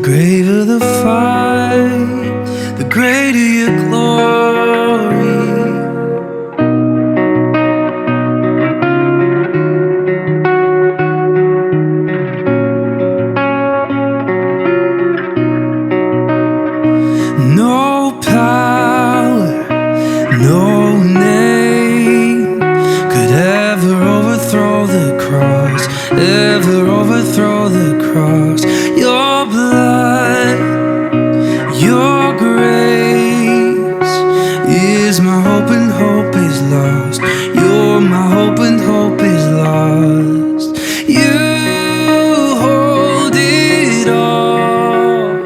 greater the fight, the greater your glory. No power, no name could ever overthrow the cross, ever overthrow the cross. Your blood, your grace is my hope, and hope is lost. You're my hope, and hope is lost. You hold it all.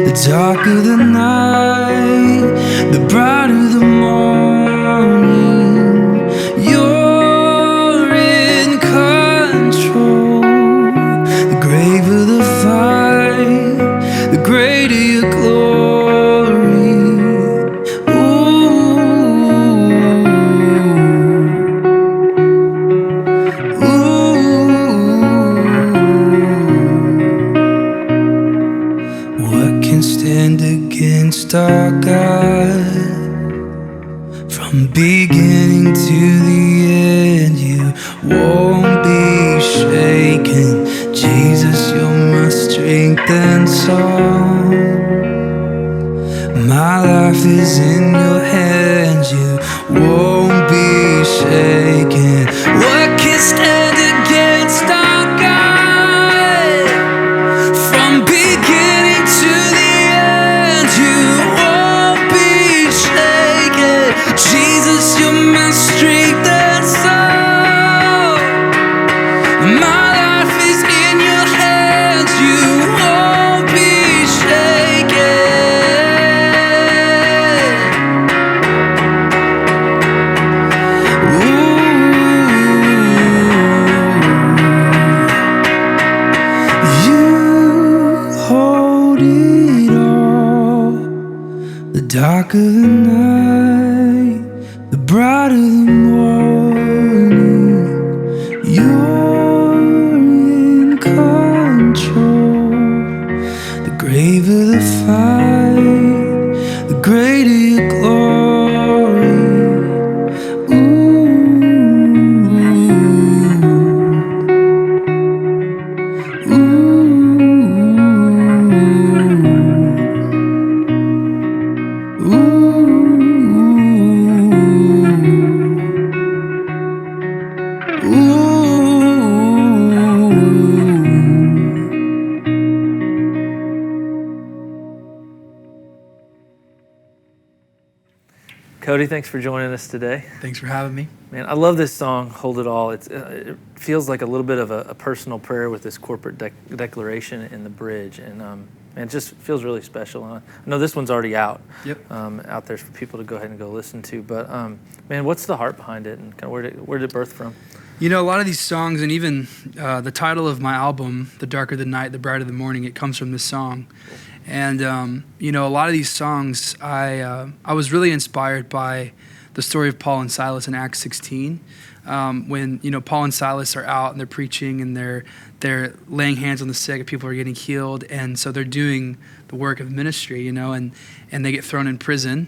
The darker the night, the brighter the morning. You're in control. The graver the fight, the greater your glory. Ooh, ooh. What can stand against our God? From beginning to the end, you won't be shaken. Jesus, you're my strength and song. My life is in your hands, you won't be shaken. What can stand against our God? From beginning to the end, you won't be shaken. Jesus, you're my strength and soul. My life is in your hands, you won't be shaken. You hold it all. The darker the night, the brighter the morning. You're in control. The graver the fight, the greater your glory. Ooh, ooh, ooh, Cody, thanks for joining us today. Thanks for having me. Man, I love this song, Hold It All. It feels like a little bit of a personal prayer with this corporate declaration in the bridge. And man, it just feels really special. I know this one's already out, out there for people to go ahead and go listen to. But man, what's the heart behind it, and kind of where did it birth from? You know, a lot of these songs, and even the title of my album, The Darker the Night, The Brighter the Morning, it comes from this song. And, you know, a lot of these songs, I was really inspired by the story of Paul and Silas in Acts 16. When, you know, Paul and Silas are out and they're preaching and they're laying hands on the sick and people are getting healed. And so they're doing the work of ministry, you know, and they get thrown in prison.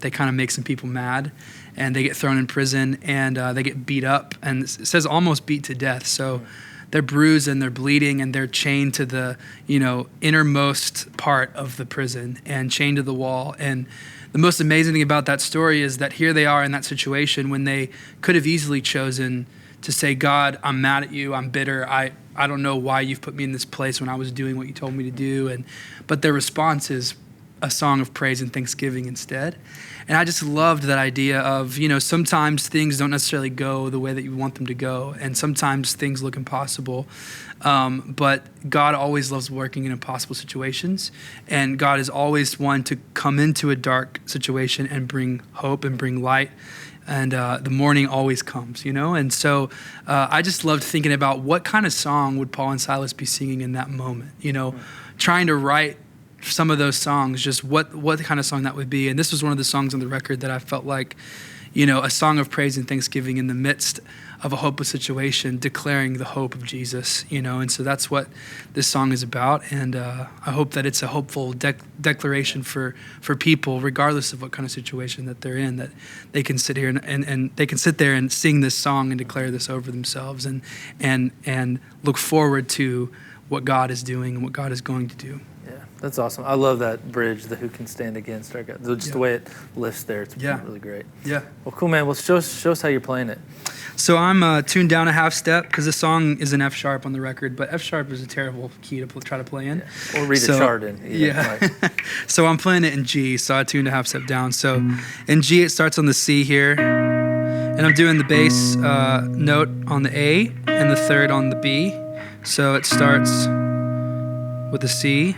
They kind of make some people mad. And they get thrown in prison and they get beat up. And it says almost beat to death. So they're bruised and they're bleeding and they're chained to the, you know, innermost part of the prison and chained to the wall. And the most amazing thing about that story is that here they are in that situation when they could have easily chosen to say, God, I'm mad at you, I'm bitter, I don't know why you've put me in this place when I was doing what you told me to do. But their response is a song of praise and thanksgiving instead. And I just loved that idea of, you know, sometimes things don't necessarily go the way that you want them to go. And sometimes things look impossible. But God always loves working in impossible situations. And God is always one to come into a dark situation and bring hope and bring light. And the morning always comes, you know? And so I just loved thinking about what kind of song would Paul and Silas be singing in that moment, you know, trying to write some of those songs, just what kind of song that would be. And this was one of the songs on the record that I felt like, a song of praise and thanksgiving in the midst of a hopeless situation, declaring the hope of Jesus, and so that's what this song is about. And I hope that it's a hopeful declaration for people, regardless of what kind of situation that they're in, that they can sit here and they can sit there and sing this song and declare this over themselves and look forward to what God is doing and what God is going to do. Yeah, that's awesome. I love that bridge, the who can stand against our God. Just the way it lifts there, it's really great. Yeah. Well, cool, man. Well, show us how you're playing it. So I'm tuned down a half step because the song is an F sharp on the record, but F sharp is a terrible key to try to play in. Yeah. Or read a chart in. Yeah. So I'm playing it in G, so I tuned a half step down. So in G, it starts on the C here, and I'm doing the bass note on the A and the third on the B. So it starts with the C,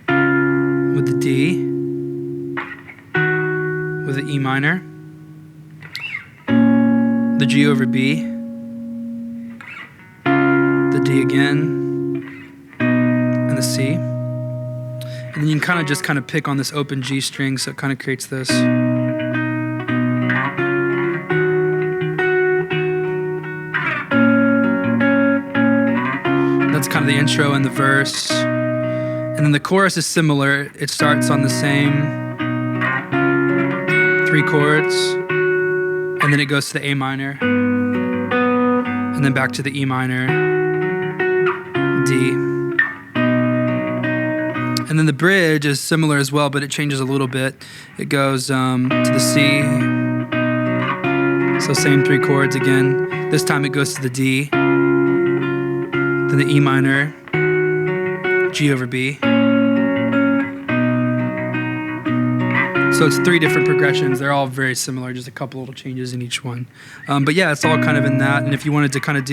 with the D, with the E minor, the G over B, the D again, and the C. And then you can kind of pick on this open G string, so it kind of creates this. That's kind of the intro and the verse. And then the chorus is similar. It starts on the same 3 chords, and then it goes to the A minor, and then back to the E minor, D. And then the bridge is similar as well, but it changes a little bit. It goes to the C, so same 3 chords again. This time it goes to the D, then the E minor, G over B. So it's 3 different progressions. They're all very similar, just a couple little changes in each one. But yeah, it's all kind of in that. And if you wanted to kind of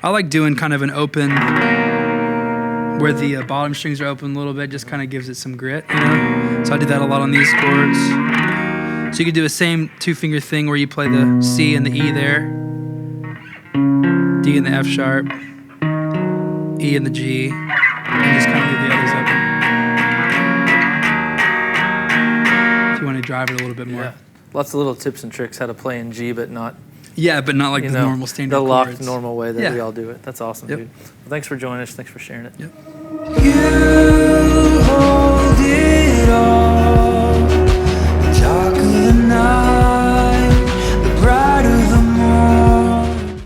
I like doing kind of an open, where the bottom strings are open a little bit, just kind of gives it some grit, So I do that a lot on these chords. So you could do a same 2-finger thing where you play the C and the E there, D and the F sharp, E and the G, and just kind of leave the others open. If you want to drive it a little bit more. Yeah. Lots of little tips and tricks how to play in G, but not... Yeah, but not like the normal standard the locked chords. normal way that we all do it. That's awesome, Yep. dude. Well, thanks for joining us. Thanks for sharing it. Yep.